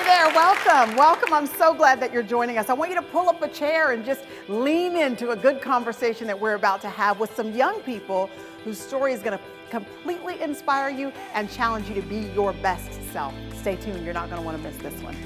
there, welcome, welcome. I'm so glad that you're joining us. I want you to pull up a chair and just lean into a good conversation that we're about to have with some young people whose story is going to completely inspire you and challenge you to be your best self. Stay tuned, you're not going to want to miss this one.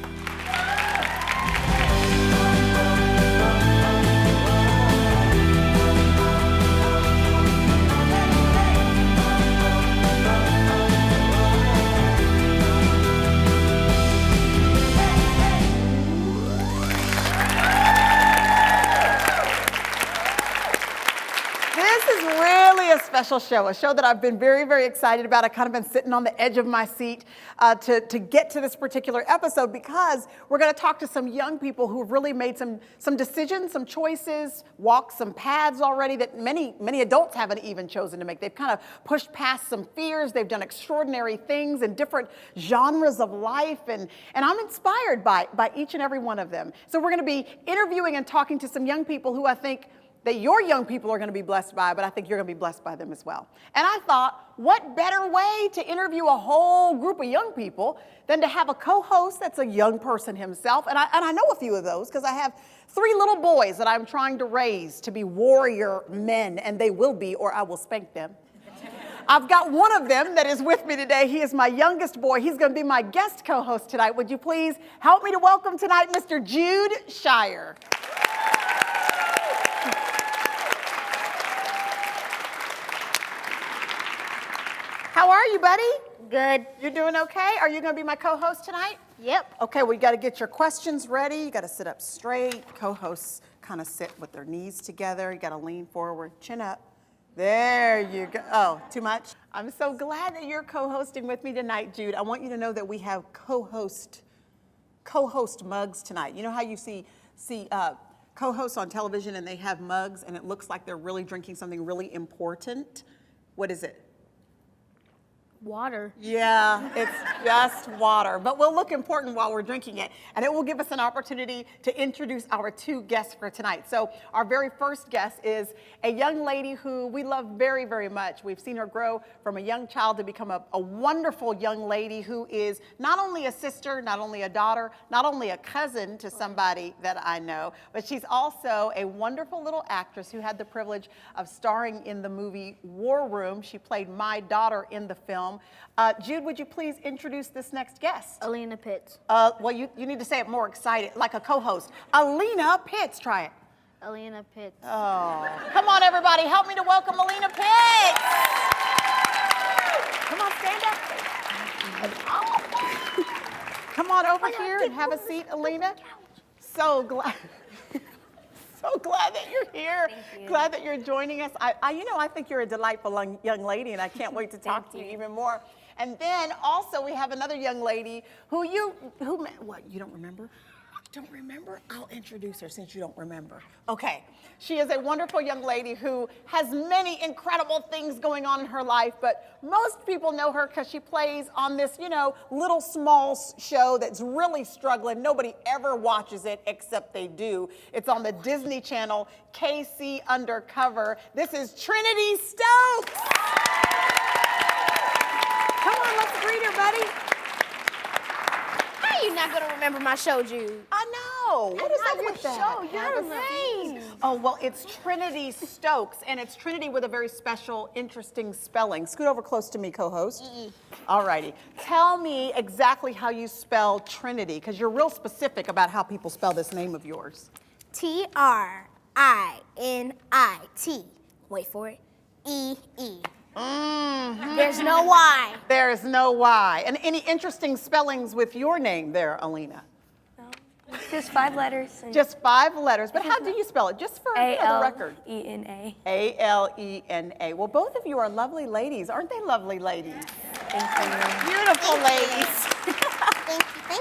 Really a special show, a show that I've been very, very excited about. I've kind of been sitting on the edge of my seat to get to this particular episode because we're going to talk to some young people who've really made some decisions, some choices, walked some paths already that many adults haven't even chosen to make. They've kind of pushed past some fears. They've done extraordinary things in different genres of life, and I'm inspired by each and every one of them. So we're going to be interviewing and talking to some young people who I think that your young people are going to be blessed by, but I think you're going to be blessed by them as well. And I thought, what better way to interview a whole group of young people than to have a co-host that's a young person himself. And I know a few of those because I have 3 little boys that I'm trying to raise to be warrior men, and they will be, or I will spank them. I've got one of them that is with me today. He is my youngest boy. He's going to be my guest co-host tonight. Would you please help me to welcome tonight Mr. Jude Shire. How are you, buddy? Good. You're doing okay? Are you going to be my co-host tonight? Yep. Okay, well, you got to get your questions ready. You got to sit up straight. Co-hosts kind of sit with their knees together. You got to lean forward, chin up. There you go. Oh, too much? I'm so glad that you're co-hosting with me tonight, Jude. I want you to know that we have co-host mugs tonight. You know how you see co-hosts on television and they have mugs and it looks like they're really drinking something really important? What is it? Water. Yeah, it's just water, but will look important while we're drinking it, and it will give us an opportunity to introduce our 2 guests for tonight. So our very first guest is a young lady who we love very, very much. We've seen her grow from a young child to become a wonderful young lady who is not only a sister, not only a daughter, not only a cousin to somebody that I know, but she's also a wonderful little actress who had the privilege of starring in the movie War Room. She played my daughter in the film. Jude, would you please introduce this next guest? Alina Pitts. Well, you need to say it more excited, like a co-host. Alina Pitts, try it. Alina Pitts. Oh, come on, everybody, help me to welcome Alina Pitts. Come on, stand up. Come on over here and have a seat, Alina. So glad. So glad that you're here. Thank you. Glad that you're joining us. I think you're a delightful young lady, and I can't wait to talk to you even more. And then also we have another young lady who you don't remember? Don't remember? I'll introduce her since you don't remember. Okay. She is a wonderful young lady who has many incredible things going on in her life, but most people know her because she plays on this, little small show that's really struggling. Nobody ever watches it except they do. It's on the Disney Channel, KC Undercover. This is Trinity Stokes. Come on, let's greet her, buddy. How are you not going to remember my show, Jude? I know. What is up with that? Show, your name. Oh, well, it's Trinity Stokes, and it's Trinity with a very special, interesting spelling. Scoot over close to me, co-host. All righty. Tell me exactly how you spell Trinity, because you're real specific about how people spell this name of yours. Trinit. Wait for it. E-E. Mm-hmm. There's no Y. There is no Y. And any interesting spellings with your name there, Alina? No, just 5 letters. Just 5 letters. But how do you spell it? Just for the record. A-L-E-N-A. A-L-E-N-A. Well, both of you are lovely ladies. Aren't they lovely ladies? Thank you. Beautiful ladies.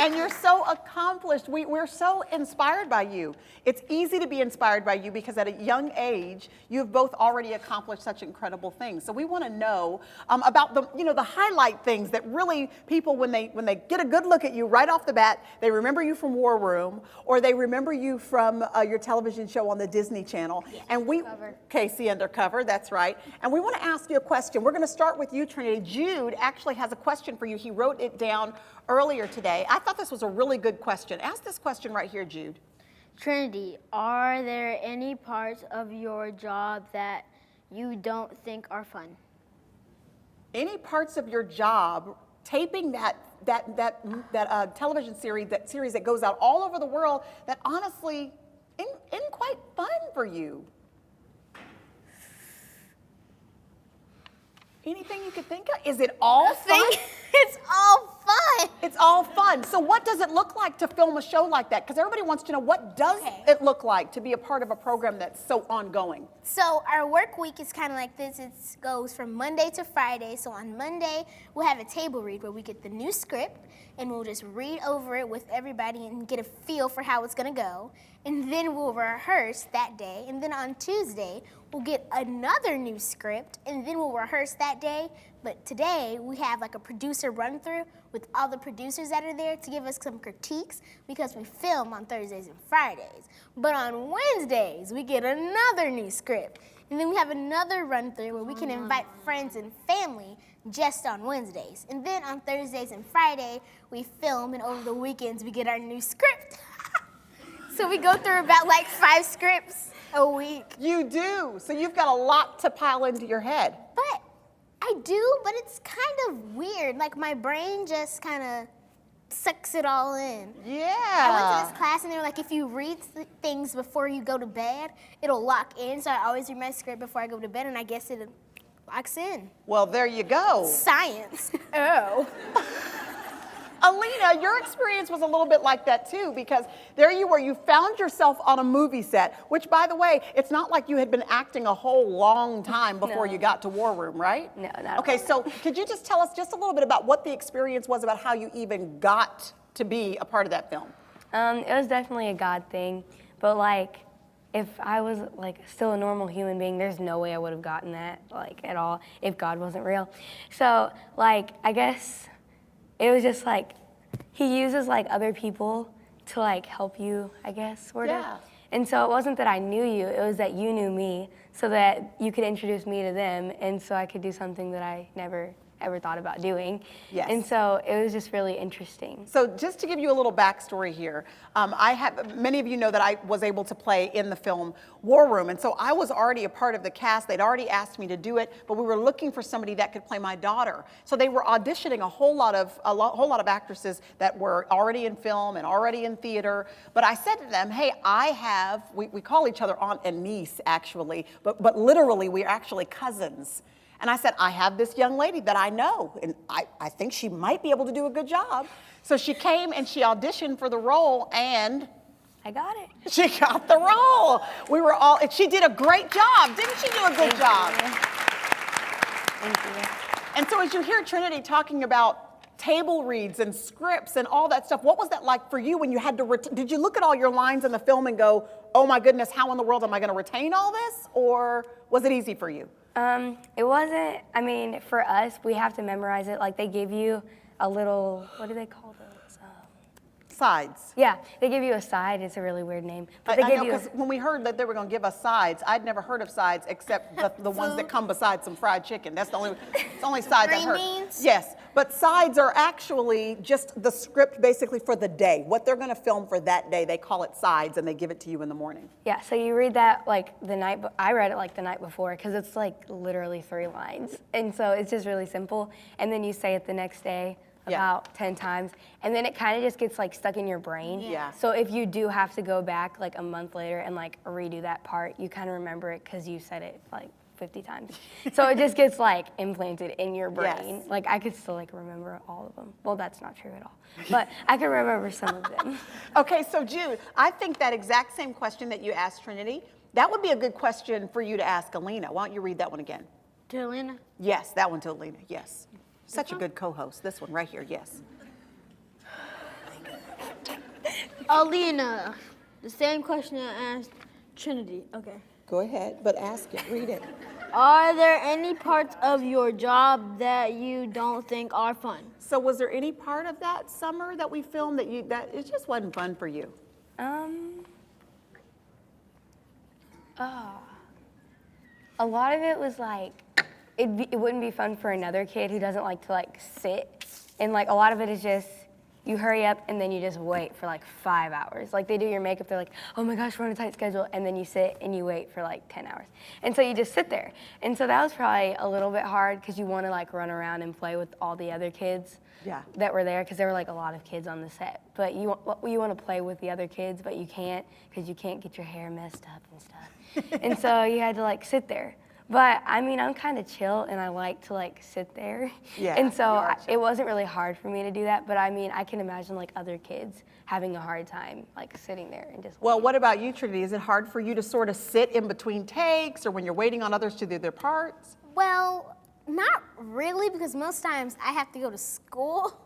And you're so accomplished. We're so inspired by you. It's easy to be inspired by you because at a young age, you've both already accomplished such incredible things. So we want to know about the highlight things that really people, when they get a good look at you right off the bat, they remember you from War Room, or they remember you from your television show on the Disney Channel. Yeah, and KC Undercover, that's right. And we want to ask you a question. We're going to start with you, Trinity. Jude actually has a question for you. He wrote it down earlier today. today. I thought this was a really good question. Ask this question right here, Jude. Trinity, are there any parts of your job that you don't think are fun? Any parts of your job, taping that television series, that goes out all over the world, that honestly isn't quite fun for you? Anything you could think of? Is it all fun? It's all fun. It's all fun. So what does it look like to film a show like that? Because everybody wants to know, what does it look like to be a part of a program that's so ongoing? So our work week is kind of like this. It goes from Monday to Friday. So on Monday, we'll have a table read where we get the new script and we'll just read over it with everybody and get a feel for how it's going to go. And then we'll rehearse that day. And then on Tuesday, we'll get another new script and then we'll rehearse that day. But today, we have like a producer run through with all the producers that are there to give us some critiques because we film on Thursdays and Fridays. But on Wednesdays, we get another new script. And then we have another run through where we can invite friends and family just on Wednesdays. And then on Thursdays and Friday, we film, and over the weekends, we get our new script. So we go through about like 5 scripts a week. You do. So you've got a lot to pile into your head. But I do, but it's kind of weird. Like my brain just kind of sucks it all in. Yeah. I went to this class and they were like, if you read things before you go to bed, it'll lock in. So I always read my script before I go to bed, and I guess it locks in. Well, there you go. Science. Oh. Alina, your experience was a little bit like that too, because there you were, you found yourself on a movie set, which, by the way, it's not like you had been acting a whole long time before you got to War Room, right? No, not at Okay, all. so could you just tell us just a little bit about what the experience was, about how you even got to be a part of that film? It was definitely a God thing, but like, if I was like still a normal human being, there's no way I would have gotten that like at all if God wasn't real. So like, I guess it was just like, he uses like other people to like help you, I guess, sort of. Yeah. And so it wasn't that I knew you, it was that you knew me so that you could introduce me to them, and so I could do something that I never ever thought about doing. Yes. And so it was just really interesting. So just to give you a little backstory here, many of you know that I was able to play in the film War Room, and so I was already a part of the cast. They'd already asked me to do it, but we were looking for somebody that could play my daughter. So they were auditioning a whole lot of actresses that were already in film and already in theater. But I said to them, hey, we call each other aunt and niece actually, but literally we're actually cousins. And I said, I have this young lady that I know, and I think she might be able to do a good job. So she came and she auditioned for the role, and I got it. she got the role. She did a great job. Didn't she do a good job? Thank you. And so as you hear Trinity talking about table reads and scripts and all that stuff, what was that like for you when you had to, did you look at all your lines in the film and go, oh my goodness, how in the world am I going to retain all this? Or was it easy for you? It wasn't, I mean, for us, we have to memorize it. Like, they give you a little, what do they call those? Sides. Yeah, they give you a side. It's a really weird name. But they I give know, you because when we heard that they were going to give us sides, I'd never heard of sides except the ones that come beside some fried chicken. That's the only sides I've Green heard. beans? Yes, but sides are actually just the script basically for the day. What they're going to film for that day, they call it sides, and they give it to you in the morning. Yeah, so you read that like I read it like the night before because it's like literally 3 lines. And so it's just really simple. And then you say it the next day about 10 times, and then it kind of just gets like stuck in your brain. Yeah. So if you do have to go back like a month later and like redo that part, you kind of remember it because you said it like 50 times. So it just gets like implanted in your brain. Yes. Like I could still like remember all of them. Well, that's not true at all, but I can remember some of them. Okay, so Jude, I think that exact same question that you asked Trinity, that would be a good question for you to ask Alina. Why don't you read that one again? To Elena? Yes, that one to Alina, yes. Such a good co-host. This one right here, yes. Alina, the same question I asked Trinity. Okay. Go ahead, but ask it, read it. Are there any parts of your job that you don't think are fun? So was there any part of that summer that we filmed that it just wasn't fun for you? A lot of it was like, it wouldn't be fun for another kid who doesn't like to like sit. And like a lot of it is just, you hury up and then you just wait for like 5 hours. Like they do your makeup, they're like, oh my gosh, we're on a tight schedule. And then you sit and you wait for like 10 hours. And so you just sit there. And so that was probably a little bit hard because you want to like run around and play with all the other kids that were there because there were like a lot of kids on the set. But you want to play with the other kids, but you can't because you can't get your hair messed up and stuff. And so you had to like sit there. But I mean, I'm kind of chill and I like to like sit there. Yeah, and so it wasn't really hard for me to do that. But I mean, I can imagine like other kids having a hard time like sitting there and just Well, what about you, Trinity? Is it hard for you to sort of sit in between takes or when you're waiting on others to do their parts? Well, not really, because most times I have to go to school.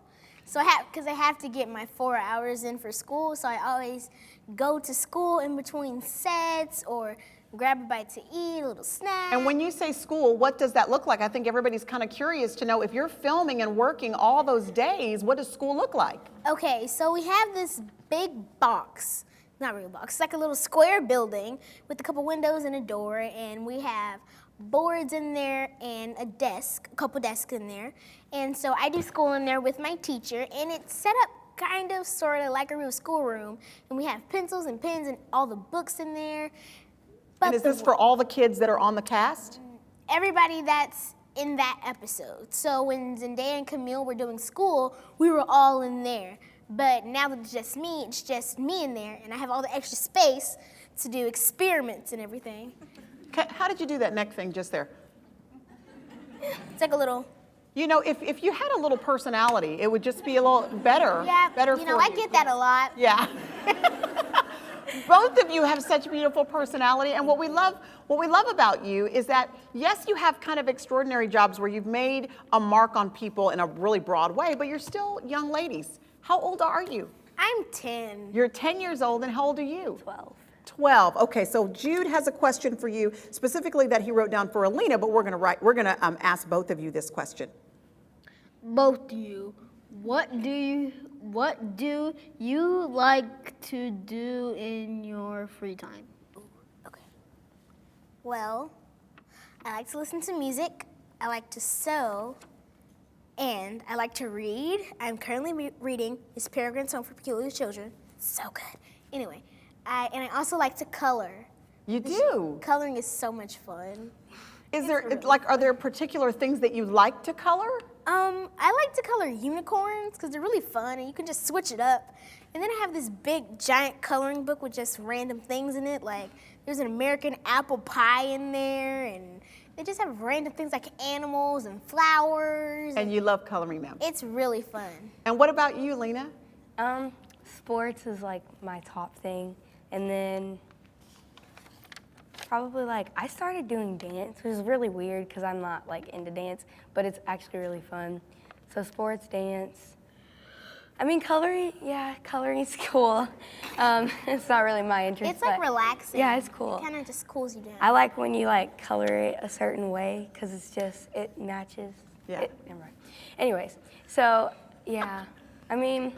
So because I have to get my 4 hours in for school. So I always go to school in between sets or grab a bite to eat, a little snack. And when you say school, what does that look like? I think everybody's kind of curious to know if you're filming and working all those days, what does school look like? Okay, so we have this big box, not real box, it's like a little square building with a couple windows and a door, and we have boards in there and a desk, a couple desks in there. And so I do school in there with my teacher, and it's set up kind of sort of like a real schoolroom, and we have pencils and pens and all the books in there. But And is this for all the kids that are on the cast? everybody that's in that episode. So when Zendaya and Camille were doing school, we were all in there. But now that it's just me in there, and I have all the extra space to do experiments and everything. How did you do that neck thing just there? It's like a little. You know, if you had a little personality, it would just be a little better. Yeah, better you know, for I get that a lot. Yeah. Both of you have such beautiful personality, and what we love about you is that, yes, you have kind of extraordinary jobs where you've made a mark on people in a really broad way, but you're still young ladies. How old are you? I'm 10. You're 10 years old, and how old are you? 12. 12. Okay, so Jude has a question for you, specifically that he wrote down for Alina, but we're gonna ask both of you this question. Both of you, what do you like to do in your free time? Okay. Well, I like to listen to music, I like to sew, and I like to read. I'm currently reading Miss Peregrine's Home for Peculiar Children. So good. Anyway, I also like to color. You do? Coloring is so much fun. Are there particular things that you like to color? I like to color unicorns because they're really fun and you can just switch it up. And then I have this big giant coloring book with just random things in it. Like there's an American apple pie in there, and they just have random things like animals and flowers. And you love coloring them. It's really fun. And what about you, Lena? Sports is like my top thing. And then probably like, I started doing dance, which is really weird because I'm not like into dance, but it's actually really fun. So sports, dance. I mean, coloring's cool. It's not really my interest. It's like but relaxing. Yeah, it's cool. It kind of just cools you down. I like when you like color it a certain way because it matches. Yeah. Never mind. Anyways, so yeah, I mean,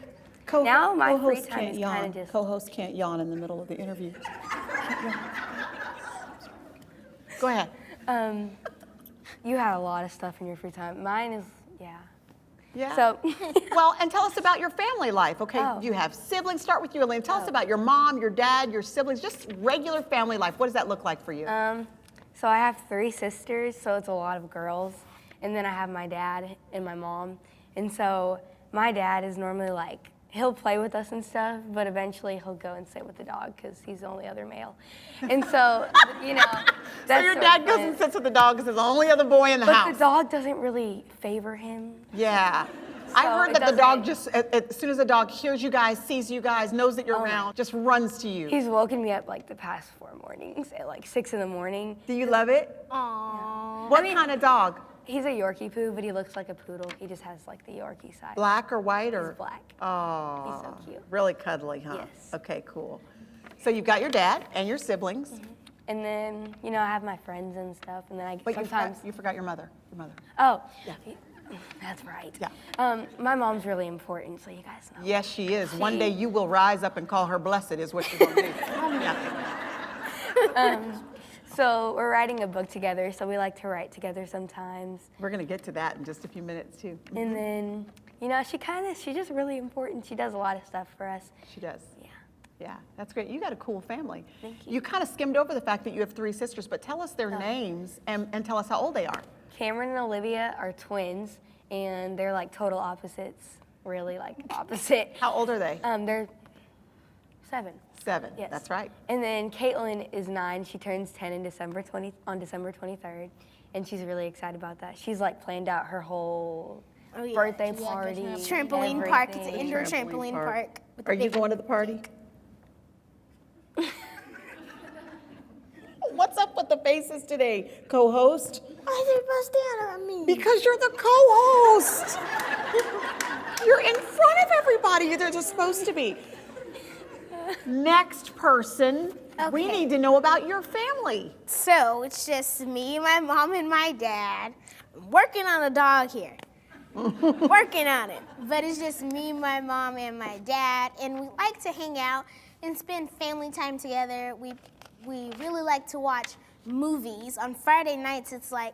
now my free time is kind of just. Co-host can't yawn in the middle of the interview. Go ahead. You have a lot of stuff in your free time. Mine is, Yeah. So, Well, and tell us about your family life, okay? Oh. You have siblings. Start with you, Elaine. Tell us about your mom, your dad, your siblings, just regular family life. What does that look like for you? so I have 3 sisters, so it's a lot of girls. And then I have my dad and my mom. And so my dad is normally like, he'll play with us and stuff, but eventually he'll go and sit with the dog because he's the only other male. And so, that's So your dad goes and sits with the dog because he's the only other boy in the house. But the dog doesn't really favor him. Yeah. I So heard it that the doesn't- dog just, as soon as the dog hears you guys, sees you guys, knows that you're Oh. around, just runs to you. He's woken me up like the past 4 mornings at like 6 in the morning. Do you love it? Aww. What kind of dog? He's a Yorkie poo, but he looks like a poodle. He just has like the Yorkie side. Black or white or? He's black. Oh. He's so cute. Really cuddly, huh? Yes. Okay, cool. So you've got your dad and your siblings, And then, I have my friends and stuff, and then I but sometimes. you forgot your mother. Your mother. Oh, Yeah. that's right. Yeah. My mom's really important, so you guys know. Yes, she is. One day you will rise up and call her blessed is what you're going to do. Yeah. So we're writing a book together, so we like to write together sometimes. We're going to get to that in just a few minutes, too. And then, You know, she's just really important. She does a lot of stuff for us. She does. Yeah. Yeah, that's great. You got a cool family. Thank you. You kind of skimmed over the fact that you have 3 sisters, but tell us their names and tell us how old they are. Cameron and Olivia are twins, and they're like total opposites, really like opposite. How old are they? They're 7. 7. Yes. That's right. And then Caitlin is 9. She turns 10 on December 23rd, and she's really excited about that. She's like planned out her whole birthday party. Trampoline park. It's an everything. indoor trampoline park. Are you going to the party? What's up with the faces today, co-host? Why is everybody staring at me? Because you're the co-host. You're in front of everybody. They're just supposed to be. Next person, we Okay. need to know about your family. So it's just me, my mom, and my dad. I'm working on a dog here. Working on it. But it's just me, my mom, and my dad. And we like to hang out and spend family time together. We really like to watch movies. On Friday nights, it's like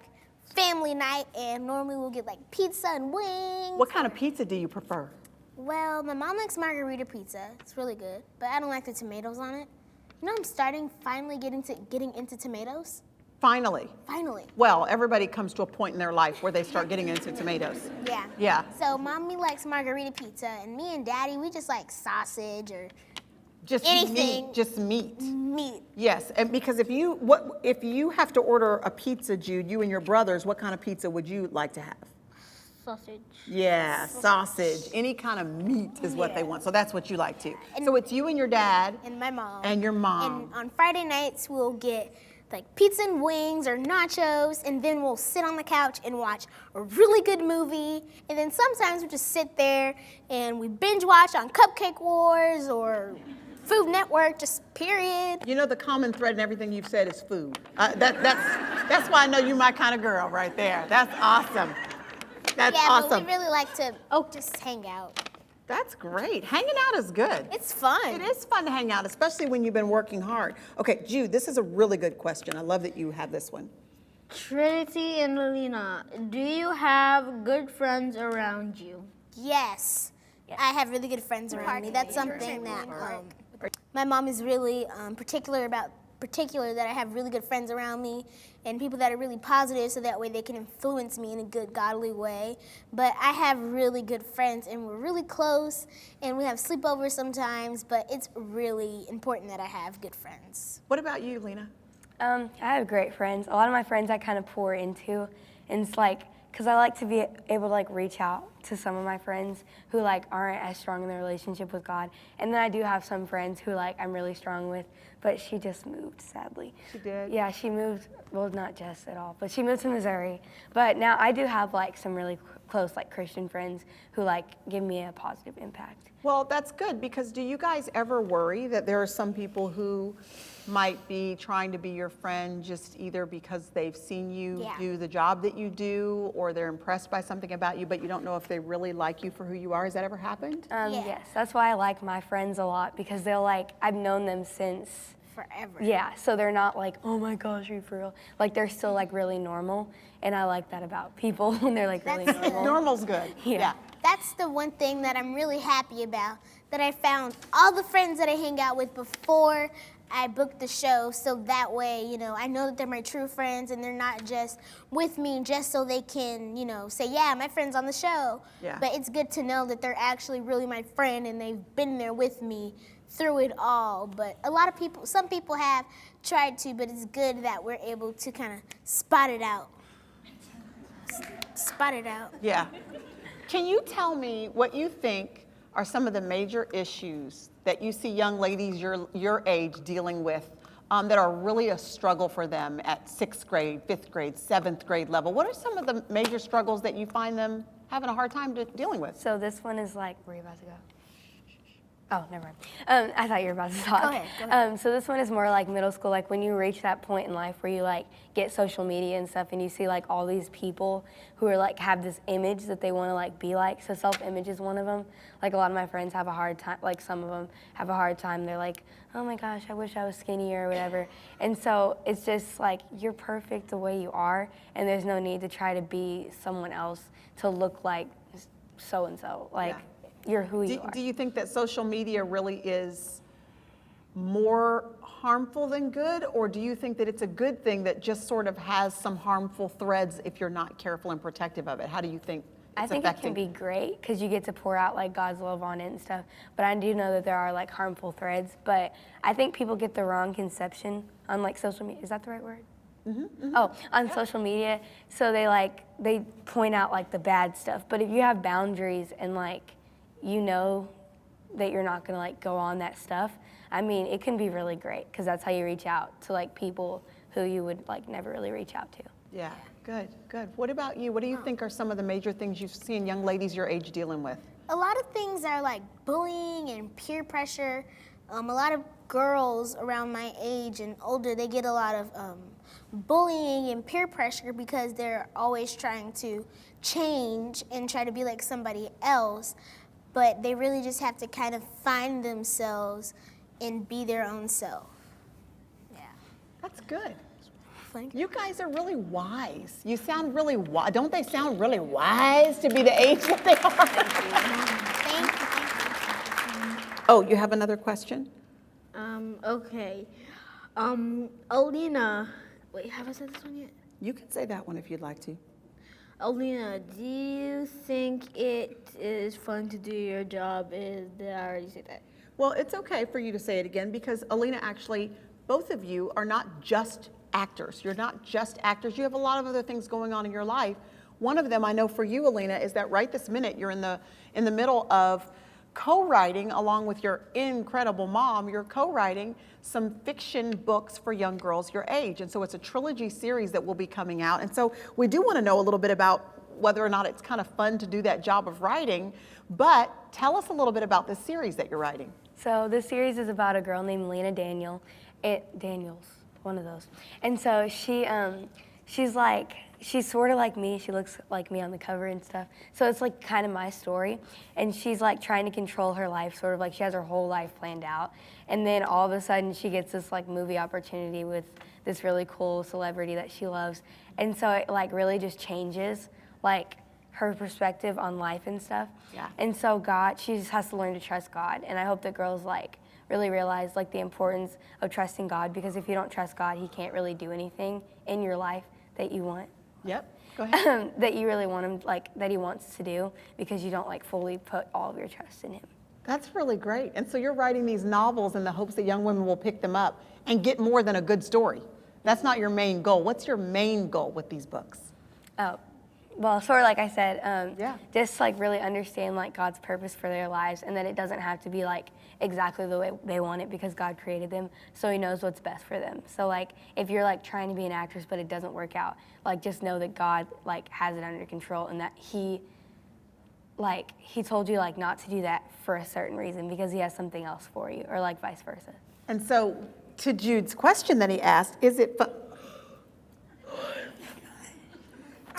family night, and normally we'll get like pizza and wings. What kind of pizza do you prefer? Well, my mom likes margarita pizza. It's really good, but I don't like the tomatoes on it. You know, I'm finally getting into tomatoes. Finally. Finally. Well, everybody comes to a point in their life where they start getting into tomatoes. Yeah. Yeah. So mommy likes margarita pizza, and me and daddy, we just like sausage or Just anything. meat. Just meat. meat. Yes, and because if you have to order a pizza, Jude, you and your brothers, what kind of pizza would you like to have? Sausage. Yeah, sausage. Any kind of meat is what they Yeah. want. So that's what you like too. And- So it's you and your dad And my mom. and your mom. And on Friday nights, we'll get like pizza and wings or nachos, and then we'll sit on the couch and watch a really good movie. And then sometimes we just sit there and we binge watch on Cupcake Wars or Food Network, just period. You know the common thread in everything you've said is food. That's why I know you're my kind of girl right there. That's awesome. That's Yeah, awesome. but we really like to just hang out. That's great. Hanging out is good. It's fun. It is fun to hang out, especially when you've been working hard. Okay, Jude, this is a really good question. I love that you have this one. Trinity and Alina, do you have good friends around you? Yes. I have really good friends around me. That's something that my mom is really particular that I have really good friends around me and people that are really positive so that way they can influence me in a good godly way. But I have really good friends and we're really close and we have sleepovers sometimes, but it's really important that I have good friends. What about you, Lena? I have great friends. A lot of my friends I kind of pour into, and it's like, because I like to be able to like reach out to some of my friends who like aren't as strong in their relationship with God. And then I do have some friends who like I'm really strong with, but she just moved, sadly. She did? Yeah, she moved, well, not just at all, but she moved to Missouri. But now I do have like some really close like Christian friends who like give me a positive impact. Well, that's good, because do you guys ever worry that there are some people who might be trying to be your friend just either because they've seen you Yeah. do the job that you do, or they're impressed by something about you, but you don't know if they really like you for who you are? Has that ever happened? Yeah. Yes, that's why I like my friends a lot, because they'll like, I've known them since, Forever. yeah, so they're not like, oh my gosh, are you for real? Like they're still like really normal, and I like that about people when they're like really That's good. normal. Normal's good. Yeah. That's the one thing that I'm really happy about, that I found all the friends that I hang out with before I booked the show, so that way, you know, I know that they're my true friends and they're not just with me just so they can, you know, say, yeah, my friend's on the show. Yeah. But it's good to know that they're actually really my friend and they've been there with me through it all. But a lot of people, some people have tried to, but it's good that we're able to kind of spot it out. Spot it out. Yeah. Can you tell me what you think are some of the major issues that you see young ladies your age dealing with that are really a struggle for them at 6th grade, 5th grade, 7th grade level? What are some of the major struggles that you find them having a hard time dealing with? So this one is like, where are you about to go? Oh, never mind. I thought you were about to talk. Go ahead. So this one is more like middle school, like when you reach that point in life where you like get social media and stuff and you see like all these people who are like have this image that they want to like be like. So self-image is one of them. Like a lot of my friends have a hard time, like some of them have a hard time. They're like, oh my gosh, I wish I was skinnier or whatever. And so it's just like, you're perfect the way you are and there's no need to try to be someone else to look like so and so. Like you're who you are. Do you think that social media really is more harmful than good, or do you think that it's a good thing that just sort of has some harmful threads if you're not careful and protective of it? How do you think I think it can be great because you get to pour out like God's love on it and stuff. But I do know that there are like harmful threads. But I think people get the wrong conception on like social media. Is that the right word? Oh, on social media. So they point out like the bad stuff. But if you have boundaries and like you know that you're not gonna like go on that stuff, I mean, it can be really great because that's how you reach out to like people who you would like never really reach out to. Yeah, good. What about you? What do you think are some of the major things you've seen young ladies your age dealing with? A lot of things are like bullying and peer pressure. A lot of girls around my age and older, they get a lot of bullying and peer pressure because they're always trying to change and try to be like somebody else. But they really just have to kind of find themselves and be their own self. Yeah. That's good. Thank You guys are really wise. You sound really wise. Don't they sound really wise to be the age that they are? Thank you. Oh, you have another question? Okay. Alina, wait, have I said this one yet? You can say that one if you'd like to. Alina, do you think it is fun to do your job? Did I already say that? Well, it's okay for you to say it again because Alina, actually, both of you are not just actors. You're not just actors. You have a lot of other things going on in your life. One of them I know for you, Alina, is that right this minute you're in the middle of co-writing along with your incredible mom. You're co-writing some fiction books for young girls your age. And so it's a trilogy series that will be coming out. And so we do want to know a little bit about whether or not it's kind of fun to do that job of writing. But tell us a little bit about this series that you're writing. So this series is about a girl named Lena Daniels, one of those. And so she's sort of like me. She looks like me on the cover and stuff. So it's like kind of my story. And she's like trying to control her life, sort of like she has her whole life planned out. And then all of a sudden she gets this like movie opportunity with this really cool celebrity that she loves. And so it like really just changes like her perspective on life and stuff. Yeah. And so she just has to learn to trust God. And I hope that girls like really realize like the importance of trusting God, because if you don't trust God, he can't really do anything in your life that you want. Yep, go ahead. That you really want him, like that he wants to do, because you don't like fully put all of your trust in him. That's really great. And so you're writing these novels in the hopes that young women will pick them up and get more than a good story. That's not your main goal. What's your main goal with these books? Oh, well, sort of like I said, just like really understand like God's purpose for their lives, and that it doesn't have to be like exactly the way they want it, because God created them, so he knows what's best for them. So like if you're like trying to be an actress but it doesn't work out, like just know that God like has it under control, and that he told you like not to do that for a certain reason, because he has something else for you, or like vice versa. And so to Jude's question that he asked, is it fun?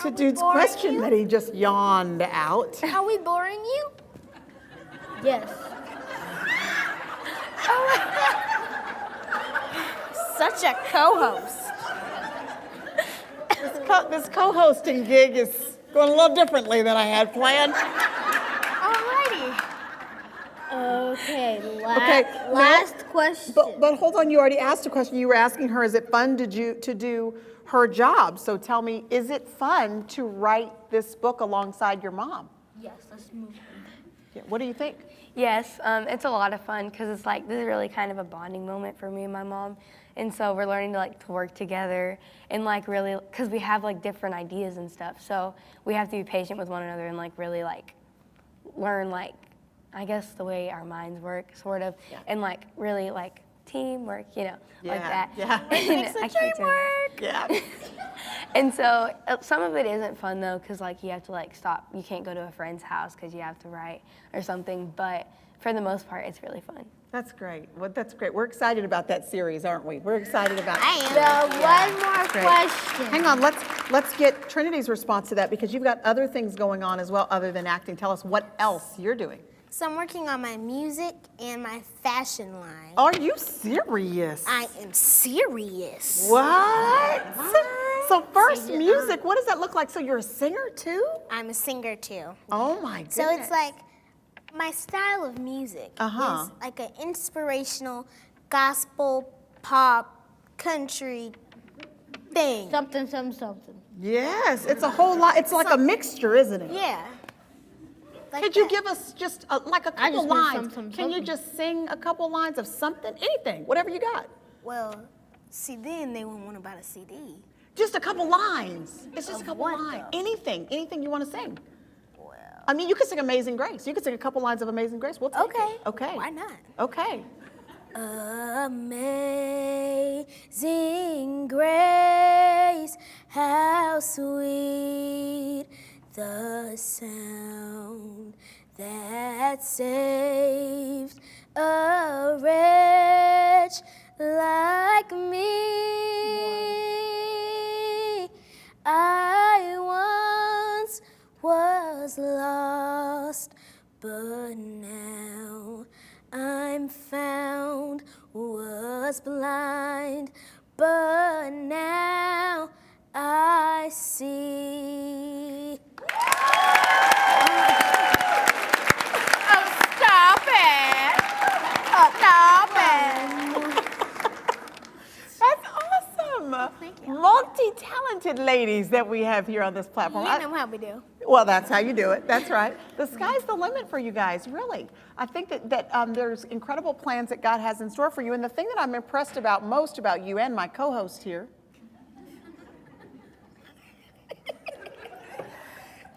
To Jude's question that he just yawned out. Are we boring you? Yes. Such a co-host. This co-hosting gig is going a little differently than I had planned. Alrighty. Okay, last question. But hold on, you already asked a question. You were asking her, is it fun to do her job? So tell me, is it fun to write this book alongside your mom? Yes, let's move on. Yeah, what do you think? Yes, it's a lot of fun, because it's like this is really kind of a bonding moment for me and my mom, and so we're learning to work together, and like really, because we have like different ideas and stuff, so we have to be patient with one another and like really like learn like I guess the way our minds work, sort of, and like really like teamwork, like that. Yeah. Makes the teamwork. Yeah. And so some of it isn't fun though, because like you have to like stop. You can't go to a friend's house because you have to write or something. But for the most part, it's really fun. That's great. Well, that's great. We're excited about that series, aren't we? We're excited about it. I am. One more Great. question. Hang on, let's get Trinity's response to that, because you've got other things going on as well other than acting. Tell us what else you're doing. So I'm working on my music and my fashion line. Are you serious? I am serious. What? So first, music, what does that look like? So you're a singer too? I'm a singer too. Oh my goodness. So it's like my style of music Uh-huh. is like an inspirational gospel, pop, country thing. Something. Yes, it's a whole lot. It's like a mixture, isn't it? Yeah. Like Could you that. give us just like a I couple just want lines? something. Can you just sing a couple lines of something? Anything, whatever you got. Well, see, then they won't want about a CD. Just a couple lines. It's just a Of couple what, lines. though? Anything you want to sing. Well, I mean, you could sing Amazing Grace. You could sing a couple lines of Amazing Grace. We'll take okay. it. Okay. Why not? Okay. Amazing grace, how sweet the sound that saved a wretch like me. I once was lost, but now I'm found, was blind, but now I see. Stop it. Stop it. That's awesome. Thank you. Multi-talented ladies that we have here on this platform. You know how we do. Well, that's how you do it. That's right. The sky's the limit for you guys, really. I think that there's incredible plans that God has in store for you. And the thing that I'm impressed about most about you and my co-host here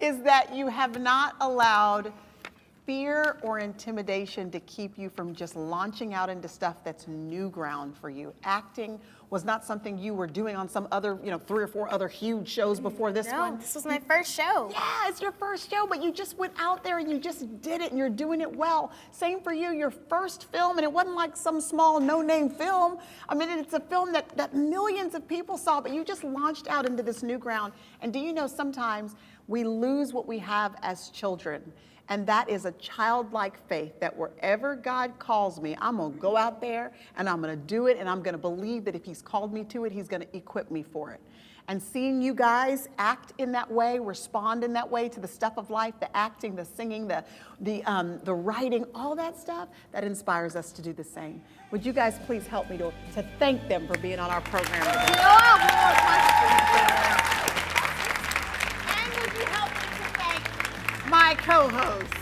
is that you have not allowed fear or intimidation to keep you from just launching out into stuff that's new ground for you. Acting was not something you were doing on some other, 3 or 4 other huge shows before this No, one. this was my first show. Yeah, it's your first show, but you just went out there and you just did it and you're doing it well. Same for you, your first film, and it wasn't like some small no-name film. I mean, it's a film that millions of people saw, but you just launched out into this new ground. And do you know sometimes we lose what we have as children? And that is a childlike faith that wherever God calls me, I'm going to go out there and I'm going to do it, and I'm going to believe that if he's called me to it, he's going to equip me for it. And seeing you guys act in that way, respond in that way to the stuff of life, the acting, the singing, the writing, all that stuff, that inspires us to do the same. Would you guys please help me to thank them for being on our program today? And would you help me to thank my co-host?